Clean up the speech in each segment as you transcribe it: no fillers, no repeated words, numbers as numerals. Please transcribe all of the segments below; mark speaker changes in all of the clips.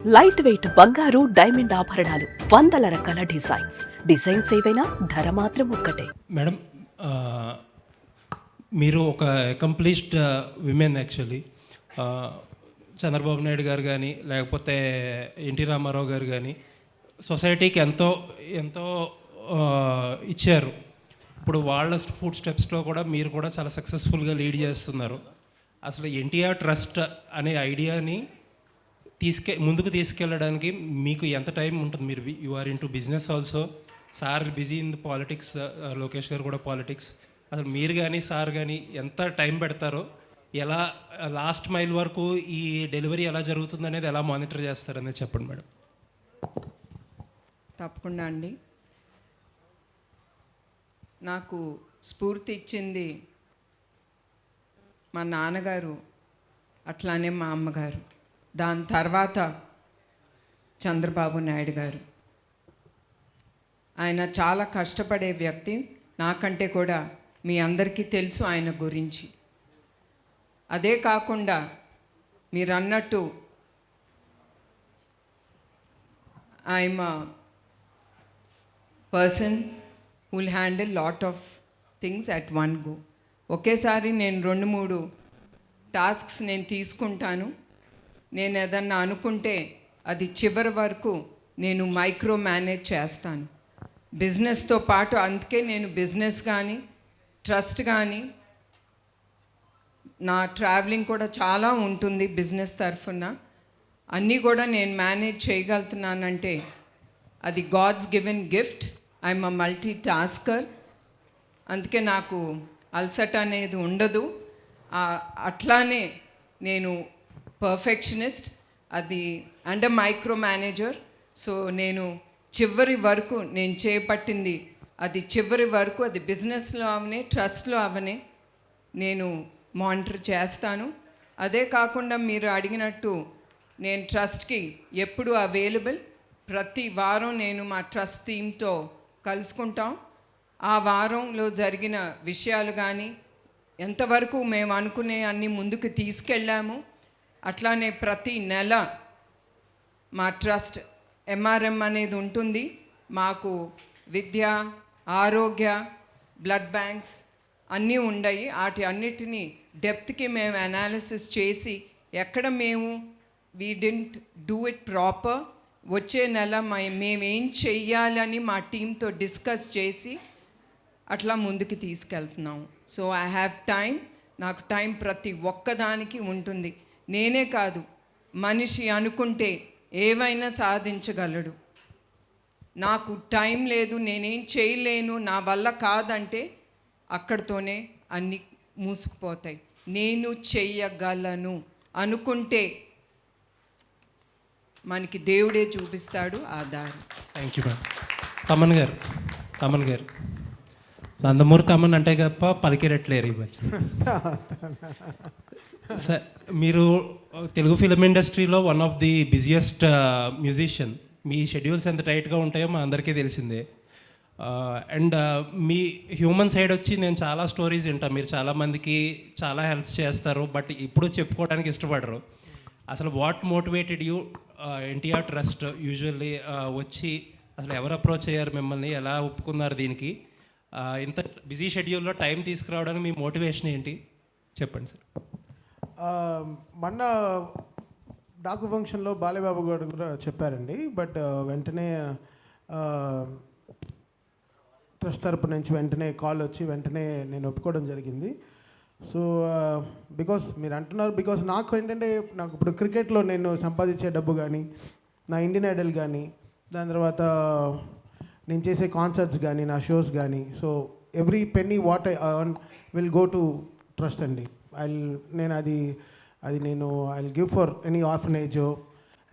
Speaker 1: Light weight బంగారు diamond ఆభరణాలు, వందల రకాల డిజైన్స్ ఏవైనా ధర మాత్రం ఒక్కటే.
Speaker 2: మేడం, మీరు ఒక accomplished women actually. Chandrababu Naidu గారు కానీ లేకపోతే ఎన్టీ రామారావు గారు కానీ సొసైటీకి ఎంతో ఎంతో ఇచ్చారు. ఇప్పుడు వాళ్ళ ఫుడ్ స్టెప్స్లో కూడా మీరు కూడా చాలా సక్సెస్ఫుల్గా లీడ్ చేస్తున్నారు. అసలు ఎన్టీఆర్ ట్రస్ట్ అనే ఐడియాని ముందుకు తీసుకెళ్ళడానికి మీకు ఎంత టైం ఉంటుంది? మీరు you are into business also, sir busy in the politics, Lokesh garu కూడా పాలిటిక్స్. అసలు మీరు కానీ సార్ కానీ ఎంత టైం పెడతారో, ఎలా లాస్ట్ మైల్ వరకు ఈ డెలివరీ ఎలా జరుగుతుంది అనేది ఎలా మానిటర్ చేస్తారనేది చెప్పండి మేడం.
Speaker 3: తప్పకుండా అండి. నాకు స్ఫూర్తి ఇచ్చింది మా నాన్నగారు, అట్లానే మా అమ్మగారు, దాని తర్వాత చంద్రబాబు నాయుడు గారు. ఆయన చాలా కష్టపడే వ్యక్తి, నాకంటే కూడా మీ అందరికీ తెలుసు ఆయన గురించి. అదే కాకుండా మీరు అన్నట్టు I'm person who will handle lot of things at one go. ఒకేసారి నేను 2-3 టాస్క్స్ నేను తీసుకుంటాను. నేను ఏదన్నా అనుకుంటే అది చివరి వరకు నేను మైక్రో మేనేజ్ చేస్తాను బిజినెస్తో పాటు. అందుకే నేను బిజినెస్ కానీ ట్రస్ట్ కానీ, నా ట్రావెలింగ్ కూడా చాలా ఉంటుంది బిజినెస్ తరఫున. అన్నీ కూడా నేను మేనేజ్ చేయగలుగుతున్నానంటే అది god's given gift. I'm a multitasker. అందుకే నాకు అలసట అనేది ఉండదు. అట్లానే నేను పర్ఫెక్షనిస్ట్, అది అండ్ మైక్రో మేనేజర్. సో నేను చివరి వరకు నేను చేపట్టింది అది చివరి వరకు, అది బిజినెస్లో అవనే ట్రస్ట్లో అవనే నేను మానిటర్ చేస్తాను. అదే కాకుండా మీరు అడిగినట్టు నేను ట్రస్ట్కి ఎప్పుడు అవైలబుల్. ప్రతి వారం నేను మా ట్రస్ట్ టీమ్తో కలుసుకుంటాం. ఆ వారంలో జరిగిన విషయాలు కానీ, ఎంతవరకు మేము అనుకునే అన్ని ముందుకు తీసుకెళ్ళాము. అట్లానే ప్రతి నెల మా ట్రస్ట్ ఎంఆర్ఎం అనేది ఉంటుంది. మాకు విద్య, ఆరోగ్య, బ్లడ్ బ్యాంక్స్ అన్నీ ఉన్నాయి. వాటి అన్నిటినీ డెప్త్కి మేము అనాలిసిస్ చేసి ఎక్కడ మేము we didn't do it proper, వచ్చే నెల మేమేం చెయ్యాలని మా టీంతో డిస్కస్ చేసి అట్లా ముందుకు తీసుకెళ్తున్నాము. So I have time. నాకు టైం ప్రతి ఒక్కదానికి ఉంటుంది. నేనే కాదు, మనిషి అనుకుంటే ఏవైనా సాధించగలడు. నాకు టైం లేదు, నేనేం చేయలేను, నా వల్ల కాదంటే అక్కడితోనే అన్నీ మూసుకుపోతాయి. నేను చెయ్యగలను అనుకుంటే మనకి దేవుడే చూపిస్తాడు ఆ దారి.
Speaker 2: Thank you madam. తమన్ గారు నందమూరి తమన్ అంటే తప్ప పలికిరట్లేరు ఈ మధ్య. సార్, మీరు తెలుగు ఫిలిం ఇండస్ట్రీలో one of the busiest musician. Me schedules ఎంత టైట్గా ఉంటాయో మా అందరికీ తెలిసిందే. అండ్ మీ హ్యూమన్ సైడ్ వచ్చి నేను చాలా స్టోరీస్ వింటాను. మీరు చాలామందికి చాలా హెల్ప్ చేస్తారు, బట్ ఇప్పుడు చెప్పుకోవడానికి ఇష్టపడరు. అసలు what motivated you NTR trust usually వచ్చి అసలు ఎవరు అప్రోచ్ అయ్యారు మిమ్మల్ని, ఎలా ఒప్పుకున్నారు దీనికి? ఇంత బిజీ షెడ్యూల్లో టైం తీసుకురావడానికి మీ మోటివేషన్ ఏంటి చెప్పండి సార్.
Speaker 4: మొన్న డాకు ఫంక్షన్లో బాలయ్యబాబు గారు కూడా చెప్పారండి. బట్ వెంటనే ట్రస్ట్ తరపు నుంచి వెంటనే కాల్ వచ్చి వెంటనే నేను ఒప్పుకోవడం జరిగింది. సో బికాస్ మీరు అంటున్నారు, బికాస్ నాకు ఏంటంటే, నాకు ఇప్పుడు క్రికెట్లో నేను సంపాదించే డబ్బు కానీ, నా ఇండియన్ ఐడల్ కానీ, దాని తర్వాత నేను చేసే కాన్సర్ట్స్ కానీ, నా షోస్ కానీ, so every penny what I earn will go to trust అండి. నేను ఐ గివ్ ఫర్ ఎనీ ఆర్ఫనేజో,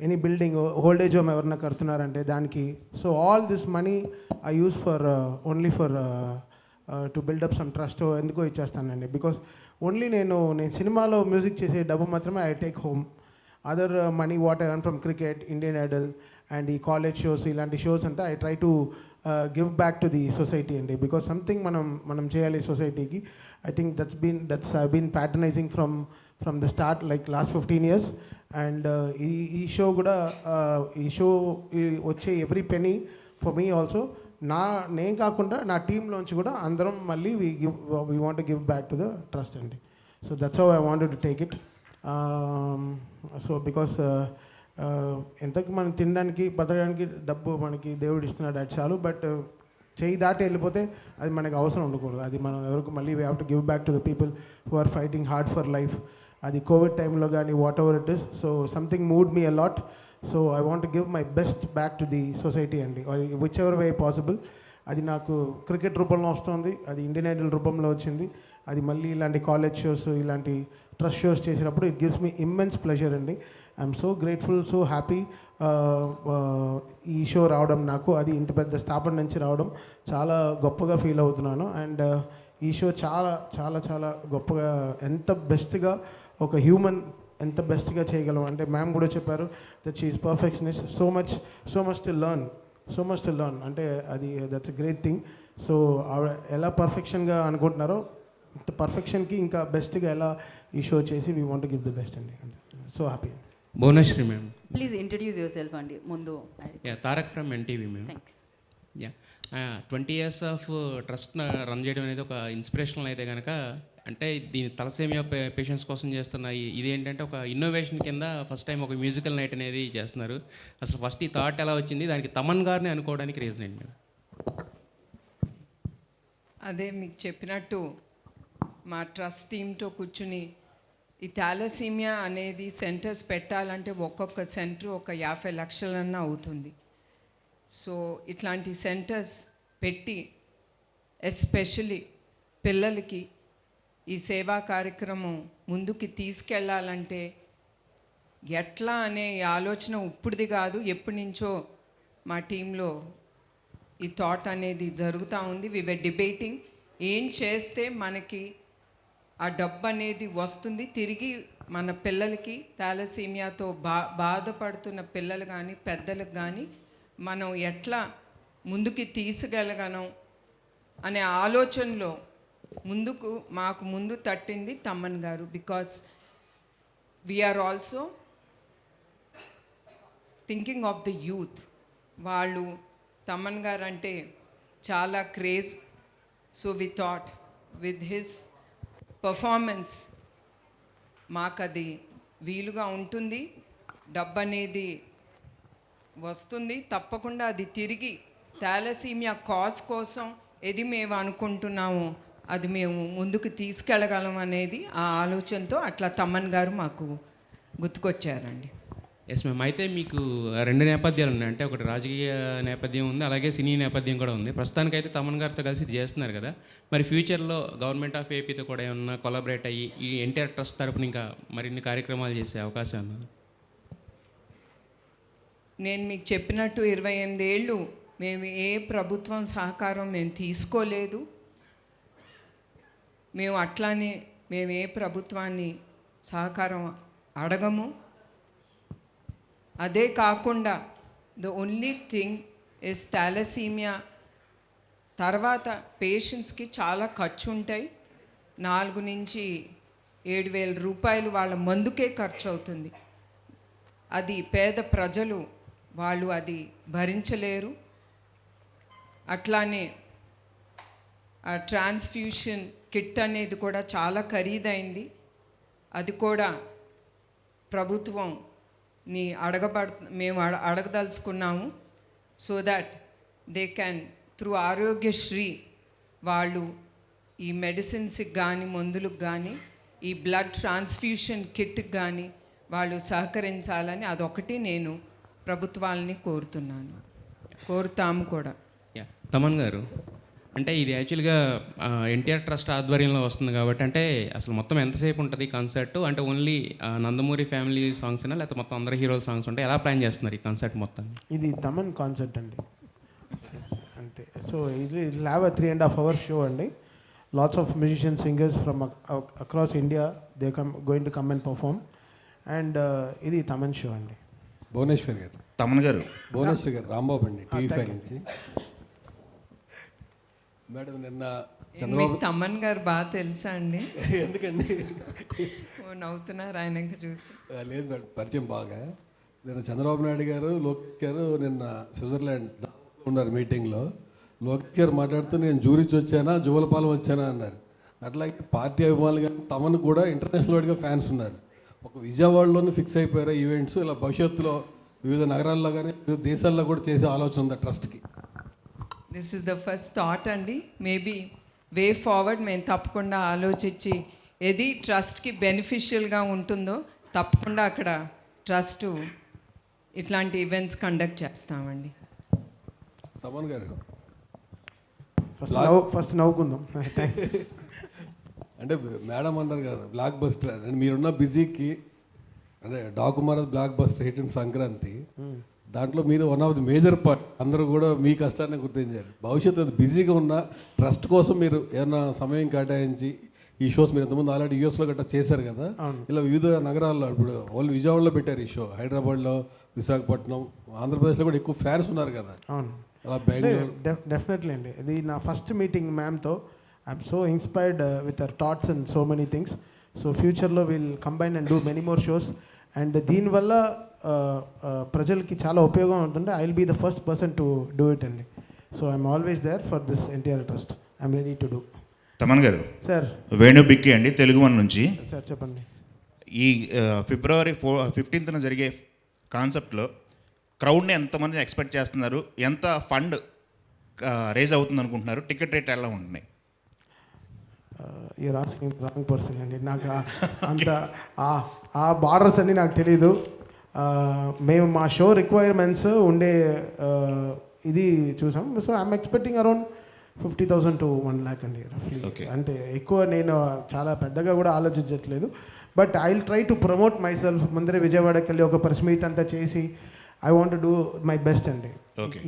Speaker 4: any building, old age home ఎవరన్నా కడుతున్నారంటే దానికి. So all this money I use for only for to build up some trust. ఎందుకో ఇచ్చేస్తానండి. Because only నేను సినిమాలో మ్యూజిక్ చేసే డబ్బు మాత్రమే I take home. Other money what I earn from cricket, Indian Idol and ఈ కాలేజ్ షోస్, ఇలాంటి shows అంతా I try to give back to the society అండి. బికాస్ సంథింగ్ మనం చేయాలి సొసైటీకి. I think that's been patronizing from the start like last 15 years. And ఈ show కూడా వచ్చే every penny for me also నేను కాకుండా నా టీంలోంచి కూడా అందరం మళ్ళీ we want give back to the trust అండి. So that's how I wanted to take it. So because ఎంతకు మనం తినడానికి బతకడానికి డబ్బు మనకి దేవుడు ఇస్తున్నాడు, అది చాలు. బట్ చేయి దాటి వెళ్ళిపోతే అది మనకు అవసరం ఉండకూడదు. అది మనం ఎవరికి మళ్ళీ we have to give back to the people who are fighting hard for life. అది కోవిడ్ టైంలో కానీ whatever it is. So something moved me a lot. So I want to give my best back to the society అండి, whichever way possible. అది నాకు cricket రూపంలో వస్తుంది, అది Indian Idol రూపంలో వచ్చింది, అది మళ్ళీ ఇలాంటి కాలేజ్ షోస్ ఇలాంటి ట్రస్ట్ షోస్ చేసినప్పుడు it gives me immense pleasure అండి. I'm so grateful, so happy ఈ షో రావడం నాకు. అది ఇంత పెద్ద స్థాపన నుంచి రావడం చాలా గొప్పగా ఫీల్ అవుతున్నాను. అండ్ ఈ షో చాలా చాలా చాలా గొప్పగా, ఎంత బెస్ట్గా ఒక హ్యూమన్ ఎంత బెస్ట్గా చేయగలం అంటే మ్యామ్ కూడా చెప్పారు that she is perfectionist. So much to learn అంటే అది that's a great thing. So ఆవిడ ఎలా పర్ఫెక్షన్గా అనుకుంటున్నారో ఇంత పర్ఫెక్షన్కి ఇంకా బెస్ట్గా ఎలా ఈ షో చేసి we want give the best అండి. So happy.
Speaker 5: Bhuvaneswari ma'am.
Speaker 6: Please introduce yourself అండి ముందు.
Speaker 5: Tarak from NTV ma'am.
Speaker 6: Thanks.
Speaker 5: 20 years of trust run చేయడం అనేది ఒక ఇన్స్పిరేషనల్ అయితే కనుక, అంటే దీని తలసేమియా పేషెంట్స్ కోసం చేస్తున్న ఇదేంటంటే ఒక ఇన్నోవేషన్ కింద ఫస్ట్ టైం ఒక మ్యూజికల్ నైట్ అనేది చేస్తున్నారు. అసలు ఫస్ట్ ఈ థాట్ ఎలా వచ్చింది, దానికి తమన్ గారిని అనుకోవడానికి రీజన్ ఏంటి మ్యామ్?
Speaker 3: అదే మీకు చెప్పినట్టు మా ట్రస్ట్ టీంతో కూర్చుని ఈ థాలసీమియా అనేది సెంటర్స్ పెట్టాలంటే ఒక్కొక్క సెంటర్ ఒక 50 లక్షలన్నా అవుతుంది. సో ఇట్లాంటి సెంటర్స్ పెట్టి ఎస్పెషలీ పిల్లలకి ఈ సేవా కార్యక్రమం ముందుకి తీసుకెళ్ళాలంటే ఎట్లా అనే ఆలోచన ఇప్పుడుది కాదు, ఎప్పటి నుంచో మా టీంలో ఈ థాట్ అనేది జరుగుతూ ఉంది. వి వర్ డిబేటింగ్ ఏం చేస్తే మనకి ఆ డబ్బు అనేది వస్తుంది తిరిగి మన పిల్లలకి, థాలసీమియాతో బాధపడుతున్న పిల్లలు కానీ పెద్దలకు కానీ మనం ఎట్లా ముందుకి తీసుకెళ్ళగలం అనే ఆలోచనలో మాకు ముందు తట్టింది Thaman garu. Because we are also thinking of the youth. వాళ్ళు తమ్మన్ గారు అంటే చాలా craze. So we thought with his performance మాకు అది వీలుగా ఉంటుంది, డబ్బు అనేది వస్తుంది, తప్పకుండా అది తిరిగి థాలసీమియా కాజ్ కోసం ఏది మేము అనుకుంటున్నామో అది మేము ముందుకు తీసుకెళ్ళగలం అనేది ఆ ఆలోచనతో అట్లా తమ్మన్ గారు మాకు గుర్తుకొచ్చారండి.
Speaker 5: Yes ma'am. అయితే మీకు 2 నేపథ్యాలు ఉన్నాయి, అంటే ఒకటి రాజకీయ నేపథ్యం ఉంది, అలాగే సినీ నేపథ్యం కూడా ఉంది. ప్రస్తుతానికైతే తమన్ గారితో కలిసి ఇది చేస్తున్నారు కదా, మరి ఫ్యూచర్లో గవర్నమెంట్ ఆఫ్ ఏపీతో కూడా ఏమన్నా కొలాబరేట్ అయ్యి ఈ ఎన్టీఆర్ ట్రస్ట్ తరపున ఇంకా మరిన్ని కార్యక్రమాలు చేసే అవకాశం ఉన్నది?
Speaker 3: నేను మీకు చెప్పినట్టు 28 ఏళ్ళు మేము ఏ ప్రభుత్వం సహకారం మేము తీసుకోలేదు. మేము ఏ ప్రభుత్వాన్ని సహకారం అడగము. అదే కాకుండా the only thing is thalassemia తర్వాత పేషెంట్స్కి చాలా ఖర్చు ఉంటాయి. 4 నుంచి 7,000 రూపాయలు వాళ్ళ మందుకే ఖర్చు అవుతుంది. అది పేద ప్రజలు వాళ్ళు అది భరించలేరు. అట్లానే ఆ ట్రాన్స్ఫ్యూషన్ కిట్ అనేది కూడా చాలా ఖరీదైంది. అది కూడా ప్రభుత్వంని మేము అడగదలుచుకున్నాము. So that they can through Aarogyasri వాళ్ళు ఈ మెడిసిన్స్కి కానీ మందులకు కానీ ఈ బ్లడ్ ట్రాన్స్ఫ్యూషన్ కిట్కి కానీ వాళ్ళు సహకరించాలని అదొకటి నేను ప్రభుత్వాలని కోరుతాము కూడా.
Speaker 5: తమన్ గారు, అంటే ఇది యాక్చువల్గా ఎన్టీఆర్ ట్రస్ట్ ఆధ్వర్యంలో వస్తుంది కాబట్టి, అంటే అసలు మొత్తం ఎంతసేపు ఉంటుంది కాన్సర్ట్? అంటే ఓన్లీ నందమూరి ఫ్యామిలీ సాంగ్స్నా లేకపోతే మొత్తం అందరు హీరోల సాంగ్స్ ఉంటాయి? ఎలా ప్లాన్ చేస్తున్నారు ఈ కాన్సర్ట్ మొత్తం?
Speaker 4: ఇది తమన్ కాన్సర్ట్ అండి అంతే. సో ఇది హ్యావ్ a 3.5 hour షో అండి. Lots of musician singers from across India they going to come and perform. And ఇది తమన్ షో అండి.
Speaker 7: భువనేశ్వర్ గారు.
Speaker 8: తమన్ గారు.
Speaker 7: భువనేశ్వర్ గారు రాంబాబు అండి, టీవీ5 నుంచి. మేడం, నిన్న
Speaker 3: మీకు తమన్ గారు బాగా తెలుసా అండి?
Speaker 7: ఎందుకండి?
Speaker 3: ఓ, నవ్వుతున్నారు ఆయన ఇంకా చూసి.
Speaker 7: లేదు మేడం, పరిచయం బాగా. నేను చంద్రబాబు నాయుడు గారు, లోకేష్ గారు నిన్న స్విట్జర్లాండ్ ఉన్నారు మీటింగ్లో. లోకేష్ గారు మాట్లాడుతూ నేను జూరిచ్ వచ్చానా, జువలపాలెం వచ్చానా అన్నారు. అట్లాగే పార్టీ అభిమానులు కానీ తమను కూడా ఇంటర్నేషనల్ వైడ్గా ఫ్యాన్స్ ఉన్నారు. ఒక విజయవాడలోనే ఫిక్స్ అయిపోయారు ఈవెంట్స్. ఇలా భవిష్యత్తులో వివిధ నగరాల్లో కానీ వివిధ దేశాల్లో కూడా చేసే ఆలోచన ఉంది ట్రస్ట్కి.
Speaker 3: This is the first thought అండి. మేబీ వే ఫార్వర్డ్ మేము తప్పకుండా ఆలోచించి ఏది ట్రస్ట్కి బెనిఫిషియల్గా ఉంటుందో తప్పకుండా అక్కడ ట్రస్ట్ ఇట్లాంటి ఈవెంట్స్ కండక్ట్ చేస్తామండి.
Speaker 7: తమన్ గారు
Speaker 4: ఫస్ట్ నవ్వుకుందాం.
Speaker 7: అంటే మేడం అన్నారు కదా బ్లాక్ బస్టర్ అంటే మీరున్న బిజీకి అంటే డాకుమార్ blockbuster hit in Sankranti, దాంట్లో మీరు one of the major part. అందరూ కూడా మీ కష్టాన్ని గుర్తించారు. భవిష్యత్తు బిజీగా ఉన్న ట్రస్ట్ కోసం మీరు ఏమైనా సమయం కేటాయించి ఈ షోస్ మీరు ఇంతకుముందు ఆల్రెడీ యూఎస్లో గట్రా చేశారు కదా, ఇలా వివిధ నగరాల్లో ఇప్పుడు వాళ్ళు విజయవాడలో పెట్టారు ఈ షో, హైదరాబాద్లో, విశాఖపట్నం, ఆంధ్రప్రదేశ్లో కూడా ఎక్కువ ఫ్యాన్స్ ఉన్నారు కదా.
Speaker 4: అవును,
Speaker 7: అలా బెంగళూరు.
Speaker 4: డెఫినెట్లీ అండి. ఇది నా ఫస్ట్ మీటింగ్ మ్యామ్తో. I'm so inspired with our thoughts and so many things. So ఫ్యూచర్లో will combine and do many more shows. And దీనివల్ల ప్రజలకి చాలా ఉపయోగం ఉంటుంది. I will be the first person to do it అండి. So I'm always there for this NTR trust. I'm ready to do.
Speaker 8: Thaman garu,
Speaker 4: sir
Speaker 8: Venu బిక్కి అండి, Telugu one నుంచి.
Speaker 4: Sir చెప్పండి.
Speaker 8: ఈ ఫిబ్రవరి 15న జరిగే కాన్సెప్ట్లో క్రౌడ్ని ఎంతమంది ఎక్స్పెక్ట్ చేస్తున్నారు? ఎంత ఫండ్ రేజ్ అవుతుంది అనుకుంటున్నారు? టికెట్ రేట్ ఎలా ఉంటున్నాయి?
Speaker 4: యూర్ ఆస్కింగ్ రాంగ్ పర్సన్ అండి. నాకు అంత ఆ బార్డర్స్ అన్నీ నాకు తెలీదు. మేము మా షో రిక్వైర్మెంట్స్ ఉండే ఇది చూసాం. So I'm expecting around 50,000 to 1 lakh అండి రఫ్లీ. అంటే ఎక్కువ నేను చాలా పెద్దగా కూడా ఆలోచించట్లేదు. But I will try to promote myself. ముందరే విజయవాడకి వెళ్ళి ఒక ప్రెస్ మీట్ అంతా చేసి I want to do my best అండి.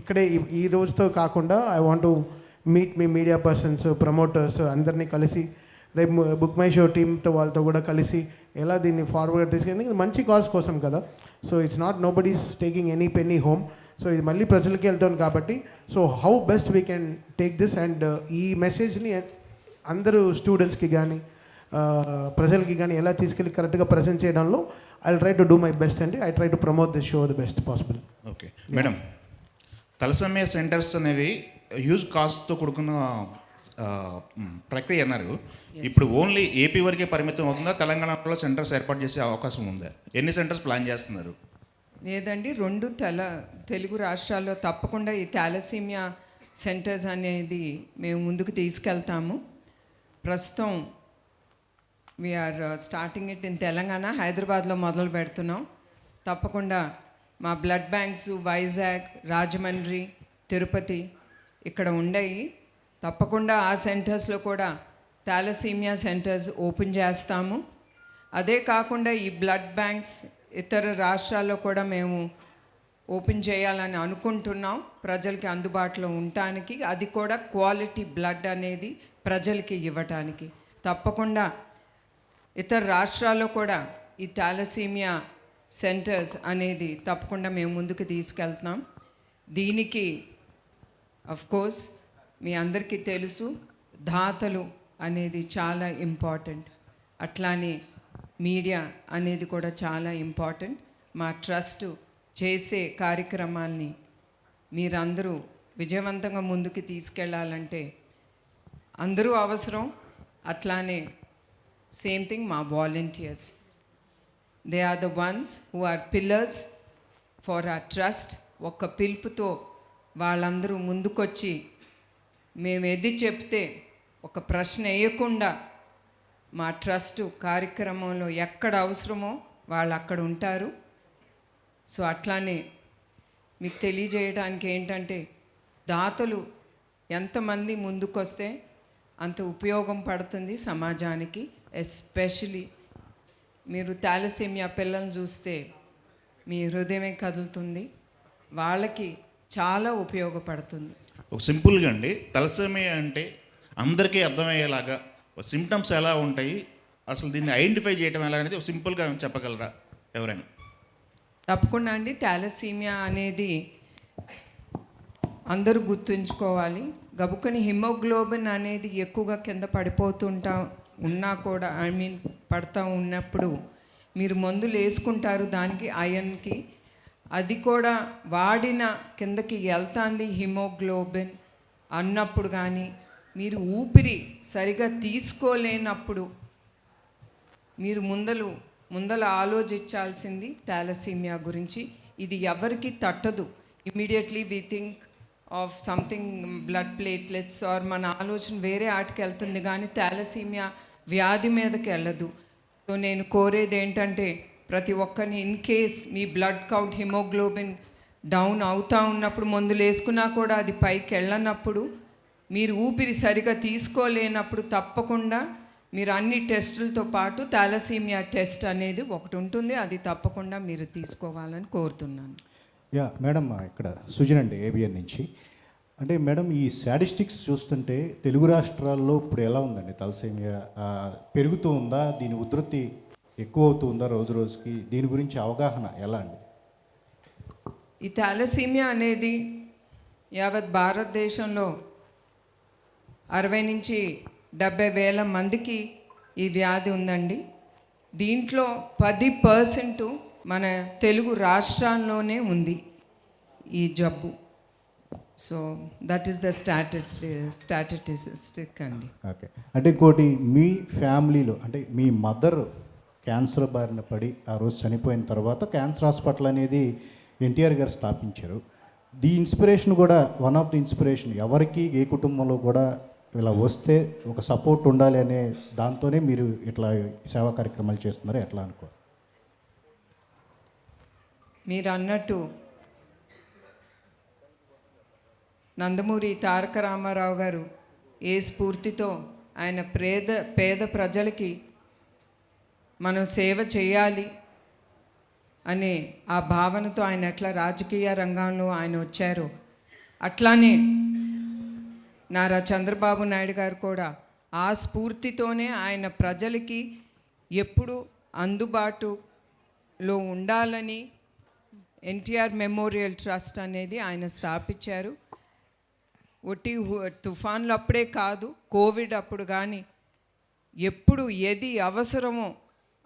Speaker 4: ఇక్కడే ఈ రోజుతో కాకుండా ఐ వాంట్ టు మీట్ మీ మీడియా పర్సన్స్, ప్రమోటర్స్ అందరినీ కలిసి రేపు బుక్ మై షో టీమ్తో వాళ్ళతో కూడా కలిసి ఎలా దీన్ని ఫార్వర్డ్ తీసుకెళ్ళి మంచి కాజ్ కోసం కదా. So it's not nobody is taking any penny home. సో ఇది మళ్ళీ ప్రజలకి వెళ్తాను కాబట్టి so how best we can take this and ఈ మెసేజ్ని అందరూ స్టూడెంట్స్కి కానీ ప్రజలకి కానీ ఎలా తీసుకెళ్ళి కరెక్ట్గా ప్రజెంట్ చేయడంలో I try to do my best అండి. I try to promote this show the best possible.
Speaker 8: Okay madam, thalassaemia centres అనేవి హ్యూజ్ కాస్ట్తో కూడుకున్న ప్రక్రియ అన్నారు. ఇప్పుడు ఓన్లీ ఏపీ వరకే పరిమితం అవుతుందా? తెలంగాణలో సెంటర్స్ ఏర్పాటు చేసే అవకాశం ఉందా? ఎన్ని సెంటర్స్ ప్లాన్ చేస్తున్నారు?
Speaker 3: లేదండి, 2 తెలుగు రాష్ట్రాల్లో తప్పకుండా ఈ థాలసీమియా సెంటర్స్ అనేది మేము ముందుకు తీసుకెళ్తాము. ప్రస్తుతం we are starting it in Telangana, హైదరాబాద్లో మొదలు పెడుతున్నాం. తప్పకుండా మా బ్లడ్ బ్యాంక్స్ వైజాగ్, రాజమండ్రి, తిరుపతి ఇక్కడ ఉండయి. తప్పకుండా ఆ సెంటర్స్లో కూడా థాలసీమియా సెంటర్స్ ఓపెన్ చేస్తాము. అదే కాకుండా ఈ బ్లడ్ బ్యాంక్స్ ఇతర రాష్ట్రాల్లో కూడా మేము ఓపెన్ చేయాలని అనుకుంటున్నాం, ప్రజలకి అందుబాటులో ఉండటానికి. అది కూడా క్వాలిటీ బ్లడ్ అనేది ప్రజలకి ఇవ్వటానికి. తప్పకుండా ఇతర రాష్ట్రాల్లో కూడా ఈ థాలసీమియా సెంటర్స్ అనేది తప్పకుండా మేము ముందుకు తీసుకెళ్తున్నాం. దీనికి కోర్స్ మీ అందరికీ తెలుసు, దాతలు అనేది చాలా ఇంపార్టెంట్. అట్లానే మీడియా అనేది కూడా చాలా ఇంపార్టెంట్. మా ట్రస్ట్ చేసే కార్యక్రమాల్ని మీరందరూ విజయవంతంగా ముందుకు తీసుకెళ్ళాలంటే అందరూ అవసరం. అట్లానే సేమ్ థింగ్ మా volunteers, they are the ones who are pillars for our trust. ఒక్క పిలుపుతో వాళ్ళందరూ ముందుకొచ్చి మేము ఎది చెప్తే ఒక ప్రశ్న వేయకుండా మా ట్రస్ట్ కార్యక్రమంలో ఎక్కడ అవసరమో వాళ్ళు అక్కడ ఉంటారు. సో అట్లానే మీకు తెలియజేయడానికి ఏంటంటే దాతలు ఎంతమంది ముందుకొస్తే అంత ఉపయోగం పడుతుంది సమాజానికి. ఎస్పెషలీ మీరు థాలసీమియా పిల్లల్ని చూస్తే మీ హృదయమే కదులుతుంది, వాళ్ళకి చాలా ఉపయోగపడుతుంది.
Speaker 8: ఒక సింపుల్గా అండి, తలసేమియా అంటే అందరికీ అర్థమయ్యేలాగా సిమ్టమ్స్ ఎలా ఉంటాయి, అసలు దీన్ని ఐడెంటిఫై చేయడం ఎలా అనేది సింపుల్గా చెప్పగలరా ఎవరైనా?
Speaker 3: తప్పకుండా అండి. థాలసీమియా అనేది అందరూ గుర్తుంచుకోవాలి. గబుక్కని హిమోగ్లోబిన్ అనేది ఎక్కువగా కింద పడిపోతుంటా ఉన్నా కూడా పడతా ఉన్నప్పుడు మీరు మందులు వేసుకుంటారు దానికి ఐరన్కి, అది కూడా వాడిన కిందకి వెళ్తాంది హిమోగ్లోబిన్ అన్నప్పుడు కానీ మీరు ఊపిరి సరిగా తీసుకోలేనప్పుడు మీరు ముందల ఆలోచించాల్సింది థాలసీమియా గురించి. ఇది ఎవరికి తట్టదు. Immediately we think of something blood platelets or మన ఆలోచన వేరే ఆటకి వెళ్తుంది కానీ థాలసీమియా వ్యాధి మీదకి వెళ్ళదు. సో నేను కోరేది ఏంటంటే ప్రతి ఒక్కరిని in case me blood count haemoglobin down అవుతూ ఉన్నప్పుడు మందులు వేసుకున్నా కూడా అది పైకి వెళ్ళనప్పుడు, మీరు ఊపిరి సరిగా తీసుకోలేనప్పుడు తప్పకుండా మీరు అన్ని టెస్టులతో పాటు థాలసీమియా టెస్ట్ అనేది ఒకటి ఉంటుంది, అది తప్పకుండా మీరు తీసుకోవాలని కోరుతున్నాను.
Speaker 9: యా మేడం, ఇక్కడ సుజన్ అండి ఏబిఎన్ నుంచి. అంటే మేడం, ఈ స్టాటిస్టిక్స్ చూస్తుంటే తెలుగు రాష్ట్రాల్లో ఇప్పుడు ఎలా ఉందండి? తలసేమియా పెరుగుతూ ఉందా? దీని ఉధృతి ఎక్కువ అవుతూ ఉందా రోజు రోజుకి? దీని గురించి అవగాహన ఎలా అండి?
Speaker 3: ఈ థాలసీమియా అనేది యావత్ భారతదేశంలో 60 నుంచి 70 వేల మందికి ఈ వ్యాధి ఉందండి. దీంట్లో 10% మన తెలుగు రాష్ట్రాల్లోనే ఉంది ఈ జబ్బు. So that is the statistic అండి.
Speaker 9: ఓకే. అంటే ఇంకోటి, మీ ఫ్యామిలీలో అంటే మీ మదర్ క్యాన్సర్ బారిన పడి ఆ రోజు చనిపోయిన తర్వాత క్యాన్సర్ హాస్పిటల్ అనేది ఎన్టీఆర్ గారు స్థాపించారు. ది ఇన్స్పిరేషన్ కూడా, వన్ ఆఫ్ ది ఇన్స్పిరేషన్, ఎవరికి ఏ కుటుంబంలో కూడా ఇలా వస్తే ఒక సపోర్ట్ ఉండాలి అనే దాంతోనే మీరు ఇట్లా సేవా కార్యక్రమాలు చేస్తున్నారు. ఎట్లా అనుకో?
Speaker 3: మీరు అన్నట్టు నందమూరి తారక రామారావు గారు ఏ స్ఫూర్తితో ఆయన పేద ప్రజలకి మనం సేవ చేయాలి అనే ఆ భావనతో ఆయన ఎట్లా రాజకీయ రంగంలో ఆయన వచ్చారో, అట్లానే నారా చంద్రబాబు నాయుడు గారు కూడా ఆ స్ఫూర్తితోనే ఆయన ప్రజలకి ఎప్పుడు అందుబాటులో ఉండాలని ఎన్టీఆర్ మెమోరియల్ ట్రస్ట్ అనేది ఆయన స్థాపించారు. ఒట్టి తుఫాన్లు అప్పుడే కాదు, కోవిడ్ అప్పుడు కానీ ఎప్పుడు ఏది అవసరమో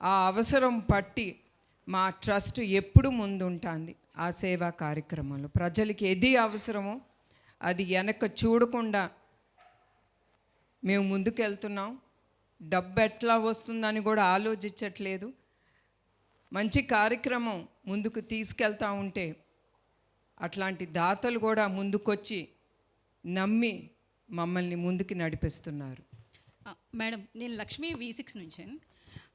Speaker 3: ఆ అవసరం పట్టి మా ట్రస్ట్ ఎప్పుడు ముందుంటుంది ఆ సేవా కార్యక్రమంలో. ప్రజలకి ఏది అవసరమో అది వెనక చూడకుండా మేము ముందుకెళ్తున్నాం. డబ్బు ఎట్లా వస్తుందని కూడా ఆలోచించట్లేదు. మంచి కార్యక్రమం ముందుకు తీసుకెళ్తా ఉంటే అట్లాంటి దాతలు కూడా ముందుకొచ్చి నమ్మి మమ్మల్ని ముందుకు నడిపిస్తున్నారు.
Speaker 10: మేడం, నేను లక్ష్మీ V6 నుంచి.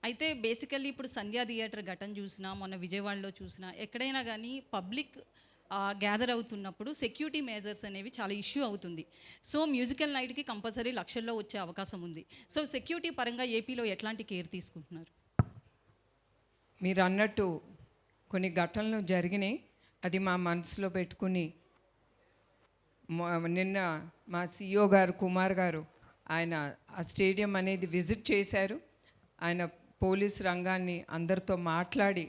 Speaker 10: అయితే బేసికల్లీ ఇప్పుడు సంధ్యా థియేటర్ ఘటన చూసినా, మొన్న విజయవాడలో చూసినా, ఎక్కడైనా కానీ పబ్లిక్ గ్యాదర్ అవుతున్నప్పుడు సెక్యూరిటీ మెజర్స్ అనేవి చాలా ఇష్యూ అవుతుంది. సో మ్యూజికల్ నైట్కి కంపల్సరీ లక్షల్లో వచ్చే అవకాశం ఉంది. సో సెక్యూరిటీ పరంగా ఏపీలో ఎట్లాంటి కేర్ తీసుకుంటున్నారు?
Speaker 3: మీరు అన్నట్టు కొన్ని ఘటనలు జరిగినాయి, అది మా మనసులో పెట్టుకుని నిన్న మా CEO గారు కుమార్ గారు ఆయన ఆ స్టేడియం అనేది విజిట్ చేశారు. ఆయన పోలీస్ రంగాన్ని అందరితో మాట్లాడి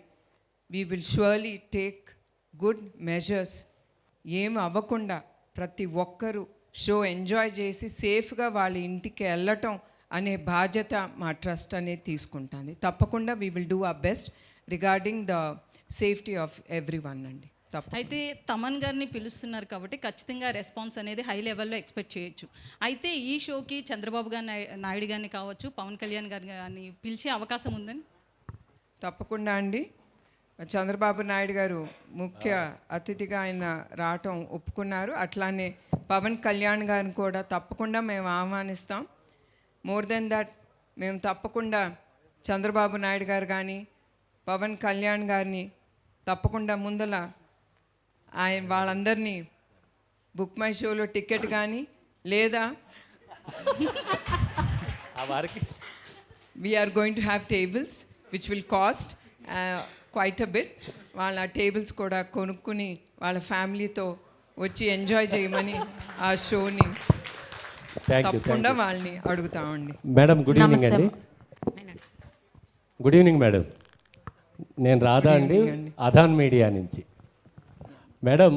Speaker 3: we will surely take good measures, ఏం అవ్వకుండా ప్రతి ఒక్కరూ షో ఎంజాయ్ చేసి సేఫ్గా వాళ్ళ ఇంటికి వెళ్ళటం అనే బాధ్యత మా ట్రస్ట్ అనేది తీసుకుంటుంది. తప్పకుండా we will do our best regarding the safety of every one అండి.
Speaker 10: అయితే తమన్ గారిని పిలుస్తున్నారు కాబట్టి ఖచ్చితంగా రెస్పాన్స్ అనేది హై లెవెల్లో ఎక్స్పెక్ట్ చేయొచ్చు. అయితే ఈ షోకి చంద్రబాబు గారు నాయుడు గారిని కావచ్చు, పవన్ కళ్యాణ్ గారిని కానీ పిలిచే అవకాశం ఉందని?
Speaker 3: తప్పకుండా అండి. చంద్రబాబు నాయుడు గారు ముఖ్య అతిథిగా ఆయన రావటం ఒప్పుకున్నారు. అట్లానే పవన్ కళ్యాణ్ గారిని కూడా తప్పకుండా మేము ఆహ్వానిస్తాం. మోర్ దెన్ దట్ మేము తప్పకుండా చంద్రబాబు నాయుడు గారు కానీ పవన్ కళ్యాణ్ గారిని తప్పకుండా ముందల ఆయన వాళ్ళందరినీ బుక్ మై షోలో టికెట్ కానీ లేదా we are going to have tables which will cost quite a bit. వాళ్ళ టేబుల్స్ కూడా కొనుక్కుని వాళ్ళ ఫ్యామిలీతో వచ్చి ఎంజాయ్ చేయమని ఆ షోని తప్పకుండా వాళ్ళని అడుగుతామండి.
Speaker 11: మేడం గుడ్ ఈవినింగ్ అండి. Good evening madam. నేను రాధా అండి, అధాన్ మీడియా నుంచి. మేడం,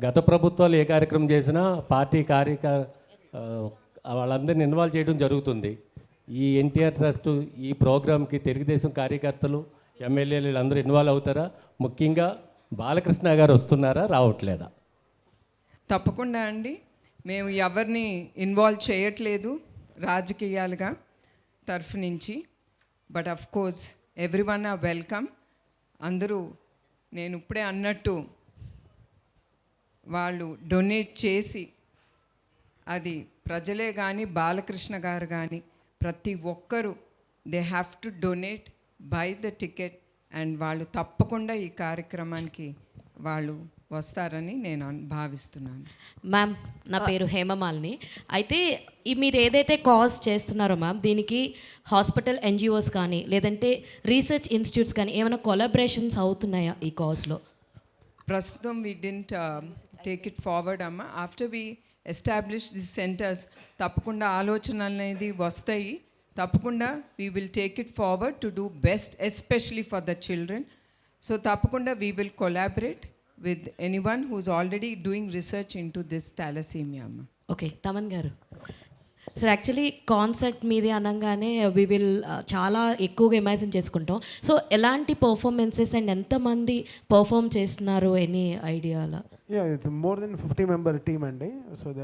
Speaker 11: గత ప్రభుత్వాలు ఏ కార్యక్రమం చేసినా పార్టీ వాళ్ళందరినీ ఇన్వాల్వ్ చేయడం జరుగుతుంది. ఈ ఎన్టీఆర్ ట్రస్ట్ ఈ ప్రోగ్రామ్కి తెలుగుదేశం కార్యకర్తలు ఎమ్మెల్యేలు వీళ్ళందరూ ఇన్వాల్వ్ అవుతారా? ముఖ్యంగా బాలకృష్ణ గారు వస్తున్నారా, రావట్లేదా?
Speaker 3: తప్పకుండా అండి. మేము ఎవరిని ఇన్వాల్వ్ చేయట్లేదు రాజకీయాలుగా తరఫు నుంచి. But of course every one or welcome. అందరూ నేను ఇప్పుడే అన్నట్టు వాళ్ళు డొనేట్ చేసి, అది ప్రజలే కానీ బాలకృష్ణ గారు కానీ ప్రతి ఒక్కరూ they have to donate by the ticket. And వాళ్ళు తప్పకుండా ఈ కార్యక్రమానికి వాళ్ళు వస్తారని నేను భావిస్తున్నాను.
Speaker 12: మ్యామ్, నా పేరు హేమమాలిని. అయితే మీరు ఏదైతే కాజ్ చేస్తున్నారో మ్యామ్, దీనికి హాస్పిటల్ ఎన్జిఓస్ కానీ లేదంటే రీసెర్చ్ ఇన్స్టిట్యూట్స్ కానీ ఏమైనా కొలాబరేషన్స్ అవుతున్నాయా ఈ కాజ్లో?
Speaker 3: ప్రస్తుతం we didn't take it forward అమ్మ. After we establish the centres తప్పకుండా ఆలోచనలు అనేది వస్తాయి. తప్పకుండా we will take it forward to do best especially for the children. So తప్పకుండా we will collaborate with anyone who's already doing research into this thalassaemia అమ్మ.
Speaker 12: Okay, Thaman garu. So actually concert మీది అనగానే we will చాలా ఎక్కువగా imagine చేసుకుంటాం. So ఎలాంటి performances and ఎంతమంది perform చేస్తున్నారు, ఎనీ ఐడియా అలా?
Speaker 4: Yeah, it's more than 50-member team అండి. So it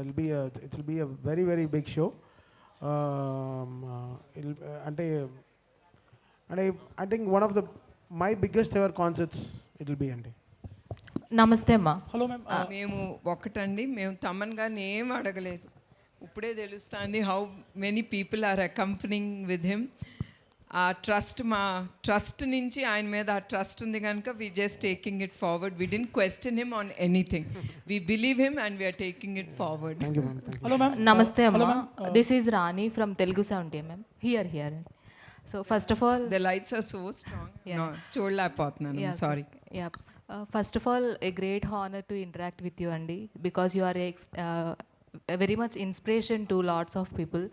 Speaker 4: will be a very very big show. అంటే I think one of my biggest ever concerts it will be అండి.
Speaker 6: నమస్తే అమ్మా.
Speaker 3: Hello ma'am. మేము ఒకటండి, మేము తమన్ గారిని ఏం అడగలేదు. ఇప్పుడే తెలుస్తుంది how many people are accompanying with him. ఆ ట్రస్ట్, మా ట్రస్ట్ నుంచి ఆయన మీద ఆ ట్రస్ట్ ఉంది కనుక we just taking it forward. We didn't question him on anything. We believe him and we are taking it forward.
Speaker 6: Hello ma'am. నమస్తే అమ్మా. This is Rani from Telugu 70 ma'am. Here. So first of all
Speaker 3: the lights are so strong. చూడలేకపోతున్నాను, sorry.
Speaker 6: Yeah, first of all a great honour to interact with you అండి, because you are very much inspiration to lots of people,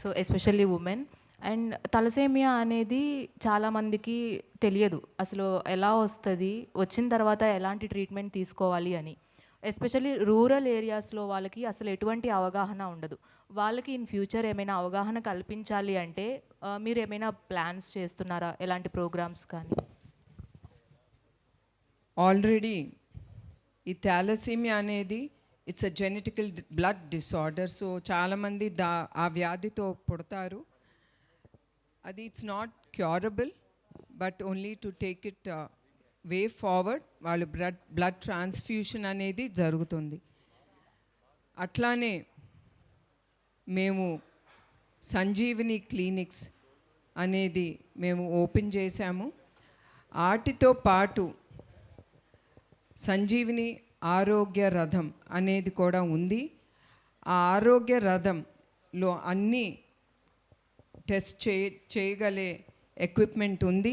Speaker 6: so especially women. And thalassaemia అనేది చాలామందికి తెలియదు అసలు ఎలా వస్తుంది, వచ్చిన తర్వాత ఎలాంటి ట్రీట్మెంట్ తీసుకోవాలి అని. ఎస్పెషల్లీ రూరల్ ఏరియాస్లో వాళ్ళకి అసలు ఎటువంటి అవగాహన ఉండదు. వాళ్ళకి ఇన్ ఫ్యూచర్ ఏమైనా అవగాహన కల్పించాలి అంటే మీరు ఏమైనా ప్లాన్స్ చేస్తున్నారా, ఎలాంటి ప్రోగ్రామ్స్ కానీ?
Speaker 3: ఆల్రెడీ ఈ థాలసీమియా అనేది it's a genetical blood disorder. So చాలామంది ఆ వ్యాధితో పుడతారు. అది it's not curable, but only to take it way forward. వాళ్ళు బ్లడ్ ట్రాన్స్ఫ్యూషన్ అనేది జరుగుతుంది. అట్లానే మేము సంజీవిని క్లినిక్స్ అనేది మేము ఓపెన్ చేశాము. వాటితో పాటు సంజీవిని ఆరోగ్య రథం అనేది కూడా ఉంది. ఆ ఆరోగ్య రథంలో అన్ని టెస్ట్ చేయగలే ఎక్విప్మెంట్ ఉంది.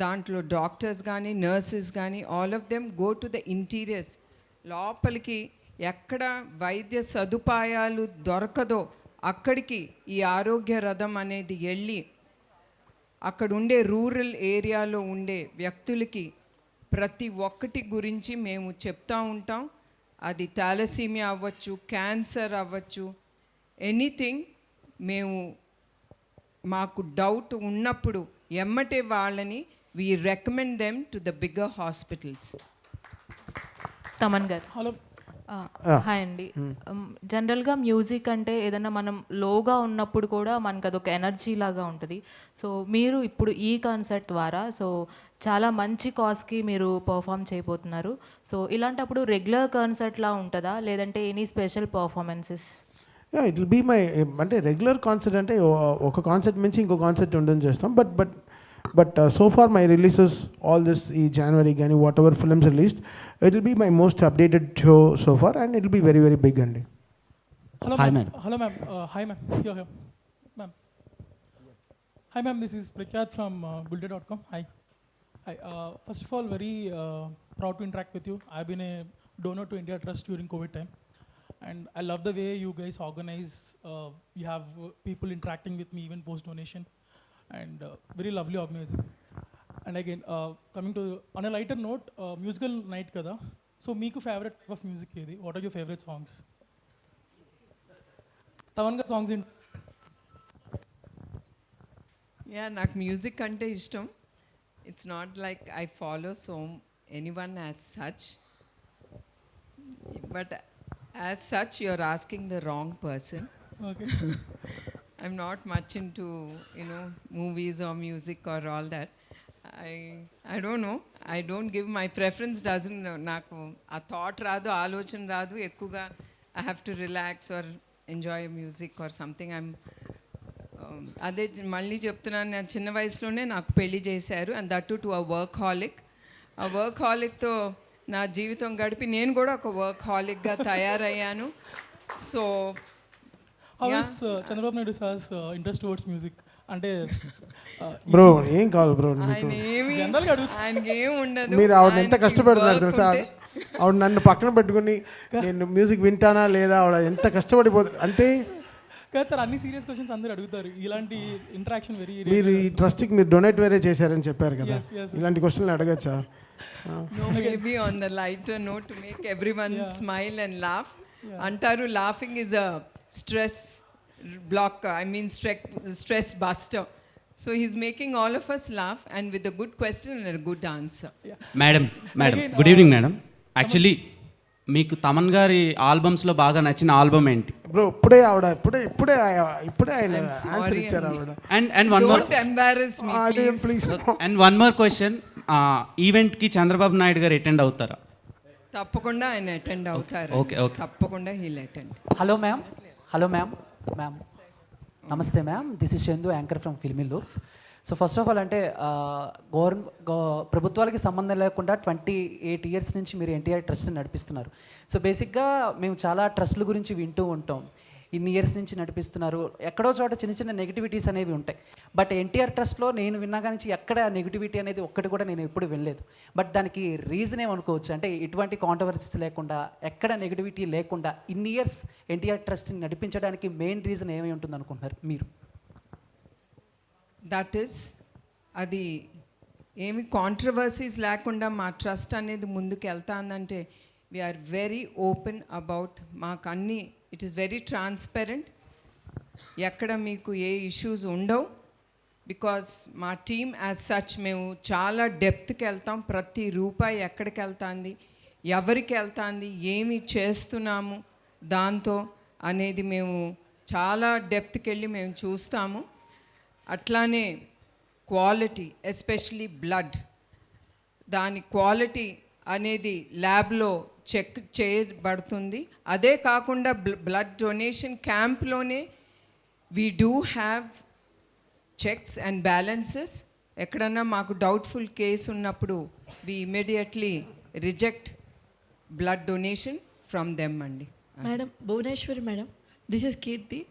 Speaker 3: దాంట్లో డాక్టర్స్ కానీ నర్సెస్ కానీ all of them go to the interiors. లోపలికి ఎక్కడ వైద్య సదుపాయాలు దొరకదో అక్కడికి ఈ ఆరోగ్య రథం అనేది వెళ్ళి అక్కడ ఉండే రూరల్ ఏరియాలో ఉండే వ్యక్తులకి ప్రతి ఒక్కటి గురించి మేము చెప్తూ ఉంటాం. అది థాలసీమియా అవ్వచ్చు, క్యాన్సర్ అవ్వచ్చు, ఎనీథింగ్. మేము మాకు డౌట్ ఉన్నప్పుడు ఎమ్మటే వాళ్ళని we recommend them to the bigger hospitals.
Speaker 6: Thaman గారు. హలో. హాయ్ అండి. జనరల్గా మ్యూజిక్ అంటే ఏదైనా మనం లోగా ఉన్నప్పుడు కూడా మనకు అదొక ఎనర్జీ లాగా ఉంటుంది. సో మీరు ఇప్పుడు ఈ కాన్సర్ట్ ద్వారా సో చాలా మంచి కాజ్కి మీరు పర్ఫామ్ చేయబోతున్నారు. సో ఇలాంటప్పుడు రెగ్యులర్ కాన్సర్ట్లా ఉంటుందా, లేదంటే any special performances?
Speaker 4: It will be my, అంటే రెగ్యులర్ కాన్సర్ట్ అంటే ఒక కాన్సర్ట్ నుంచి ఇంకో కాన్సర్ట్ ఉండడం చేస్తాం. But so far my releases all this ఈ జనవరి కానీ whatever films released, it will be my most updated show so far and it will be very very big అండి.
Speaker 13: Hi ma'am. Hello ma'am. Hi ma'am. Here. Ma'am. Hi ma'am. This is Prakyat from Gulde.com. Hi. First of all, very proud to interact with you. I've been a donor to India Trust during COVID time, and I love the way you guys organize. You have people interacting with me even post donation, and very lovely organizing. And again, coming to on a lighter note, musical night kada. So, meeku favorite type of music edi? What are your favorite songs? Thaman గారి songs ఏంటి?
Speaker 3: Yeah, నాకు music అంటే ఇష్టం. It's not like I follow anyone as such, but as such you are asking the wrong person.
Speaker 13: Okay.
Speaker 3: I'm not much into, movies or music or all that. I don't know. I don't give my preference doesn't నాకు ఆ thought రాదు, ఆలోచన రాదు. ఎక్కువగా I have to relax or enjoy music or something. అదే మళ్ళీ చెప్తున్నాను, నేను చిన్న వయసులోనే నాకు పెళ్లి చేశారు, and that to a workaholic. ఆ వర్క్హాలిక్తో నా జీవితం గడిపి నేను కూడా ఒక వర్క్హాలిక్గా తయారయ్యాను. So
Speaker 13: How is Chandrababu Naidu sir's interest towards music? అంటే
Speaker 4: బ్రో ఏం కావాలి బ్రో?
Speaker 3: ఆయనకి ఏం ఉండదు.
Speaker 4: మీరు ఆవిడ ఎంత కష్టపడుతున్నారు తెలుసా? ఆవిడ నన్ను పక్కన పెట్టుకుని నేను మ్యూజిక్ వింటానా లేదా ఆవిడ ఎంత కష్టపడిపోతుంది అంటే.
Speaker 13: కాదు సార్, అన్ని సీరియస్ క్వశ్చన్స్ అందరూ అడుగుతారు. ఇలాంటి ఇంటరాక్షన్
Speaker 4: మీరు ఈ ట్రస్ట్కి మీరు డొనేట్ వేరే చేశారని చెప్పారు కదా, ఇలాంటి క్వశ్చన్లు అడగచ్చా?
Speaker 3: No, maybe on the lighter note to make everyone smile and laugh. Antaru laughing is a stress blocker, stress buster. So he's making all of us laugh, and with a good question and a good answer.
Speaker 14: Madam good evening madam. Actually మీకు తమన్ గారి ఆల్బమ్స్లో బాగా నచ్చిన album ఏంటి?
Speaker 4: Bro ఇప్పుడే ఆయన answer ఇచ్చారు ఆవిడ.
Speaker 14: And one more,
Speaker 3: Don't embarrass me, please.
Speaker 14: And one more question, ఈవెంట్కి చంద్రబాబు నాయుడు గారు అటెండ్ అవుతారా?
Speaker 3: తప్పకుండా ఆయన అటెండ్ అవుతారు.
Speaker 14: ఓకే.
Speaker 3: తప్పకుండా హీల్ అటెండ్.
Speaker 15: Hello ma'am. నమస్తే ma'am, this is Chandu, anchor from Filmy Looks. So first of all అంటే ప్రభుత్వాలకి సంబంధం లేకుండా 28 years నుంచి మీరు ఎన్టీఆర్ ట్రస్ట్ని నడిపిస్తున్నారు. సో బేసిక్గా మేము చాలా ట్రస్ట్ల గురించి వింటూ ఉంటాం, ఇన్ని ఇయర్స్ నుంచి నడిపిస్తున్నారు. ఎక్కడో చోట చిన్న చిన్న నెగిటివిటీస్ అనేవి ఉంటాయి. బట్ ఎన్టీఆర్ ట్రస్ట్లో నేను విన్నా కానీ ఎక్కడ నెగిటివిటీ అనేది ఒక్కటి కూడా నేను ఎప్పుడు వినలేదు. బట్ దానికి రీజన్ ఏమనుకోవచ్చు అంటే ఎటువంటి కాంట్రవర్సీస్ లేకుండా, ఎక్కడ నెగిటివిటీ లేకుండా ఇన్ని ఇయర్స్ ఎన్టీఆర్ ట్రస్ట్ని నడిపించడానికి మెయిన్ రీజన్ ఏమై ఉంటుంది అనుకుంటున్నారు మీరు?
Speaker 3: దట్ ఈస్, అది ఏమి కాంట్రవర్సీస్ లేకుండా మా ట్రస్ట్ అనేది ముందుకు వెళ్తాందంటే వీఆర్ వెరీ ఓపెన్ అబౌట్, మాకు అన్నీ ఇట్ ఈస్ వెరీ ట్రాన్స్పరెంట్, ఎక్కడ మీకు ఏ ఇష్యూస్ ఉండవు. బికాస్ మా టీమ్ యాజ్ సచ్ మేము చాలా డెప్త్కి వెళ్తాం. ప్రతి రూపాయి ఎక్కడికి వెళ్తుంది, ఎవరికి వెళ్తుంది, ఏమి చేస్తున్నాము దాంతో అనేది మేము చాలా డెప్త్కి వెళ్ళి మేము చూస్తాము. అట్లానే క్వాలిటీ, ఎస్పెషలీ బ్లడ్, దాని క్వాలిటీ అనేది ల్యాబ్లో చెక్ చేయబడుతుంది. అదే కాకుండా బ్లడ్ డొనేషన్ క్యాంప్లోనే we do have checks and balances. ఎక్కడన్నా మాకు డౌట్ఫుల్ కేసు ఉన్నప్పుడు we immediately reject blood donation from them అండి.
Speaker 16: Madam Bhuvaneswari madam, this is Keerthi.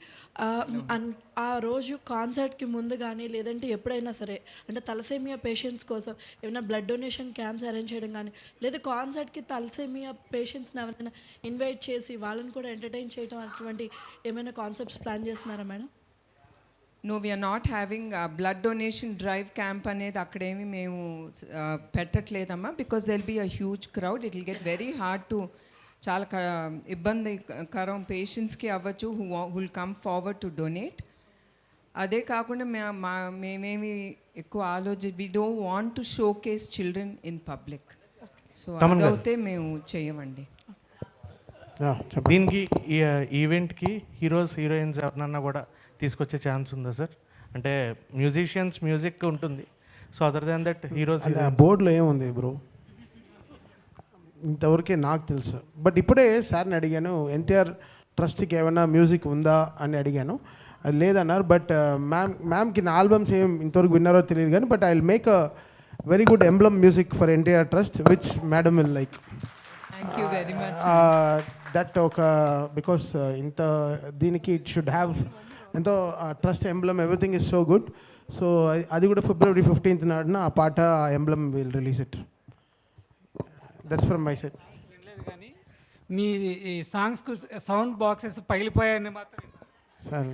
Speaker 16: ఆ రోజు కాన్సర్ట్కి ముందు కానీ లేదంటే ఎప్పుడైనా సరే అంటే తలసేమియా పేషెంట్స్ కోసం ఏమైనా బ్లడ్ డొనేషన్ క్యాంప్స్ అరేంజ్ చేయడం కానీ, లేదా కాన్సర్ట్కి తలసేమియా పేషెంట్స్ని ఎవరైనా ఇన్వైట్ చేసి వాళ్ళని కూడా ఎంటర్టైన్ చేయడం అటువంటి ఏమైనా కాన్సెప్ట్స్ ప్లాన్ చేస్తున్నారా madam?
Speaker 3: No, we're not having blood donation drive camp అనేది అక్కడేమి మేము పెట్టట్లేదమ్మా. Because there'll be a huge crowd, it will get very hard to, చాలా ఇబ్బందికరం పేషెంట్స్కి అవ్వచ్చు who will come forward to donate. అదే కాకుండా మేమేమి ఎక్కువ we don't want to showcase children in public. So అదైతే మేము చేయమండి.
Speaker 17: దీనికి ఈవెంట్కి హీరోయిన్స్ ఎవరన్నా కూడా తీసుకొచ్చే ఛాన్స్ ఉందా సార్? అంటే మ్యూజిషియన్స్ మ్యూజిక్ ఉంటుంది, so other than that heroes
Speaker 4: బోర్డులో ఏముంది బ్రో ఇంతవరకే నాకు తెలుసు. బట్ ఇప్పుడే సార్ని అడిగాను, ఎన్టీఆర్ ట్రస్ట్కి ఏమైనా మ్యూజిక్ ఉందా అని అడిగాను, అది లేదన్నారు. బట్ మ్యామ్కి నా ఆల్బమ్స్ ఏం ఇంతవరకు విన్నారో తెలియదు కానీ, but I will make a very good emblem music for NTR trust which madam will like.
Speaker 3: Thank you very much.
Speaker 4: That ఒక బికాస్ ఇంత దీనికి ఇట్ షుడ్ హ్యావ్ ఎంతో trust emblem, everything is so good. So అది కూడా February 15th నాడున ఆ పాట, ఆ emblem will release it. That's from my side.
Speaker 18: కానీ మీ సాంగ్స్కు సౌండ్ బాక్సెస్ పగిలిపోయాయని మాత్రం
Speaker 4: సార్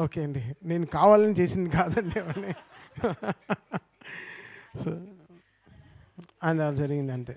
Speaker 4: ఓకే అండి, నేను కావాలని చేసింది కాదండి అవన్నీ. సో అండ్ జరిగింది అంతే.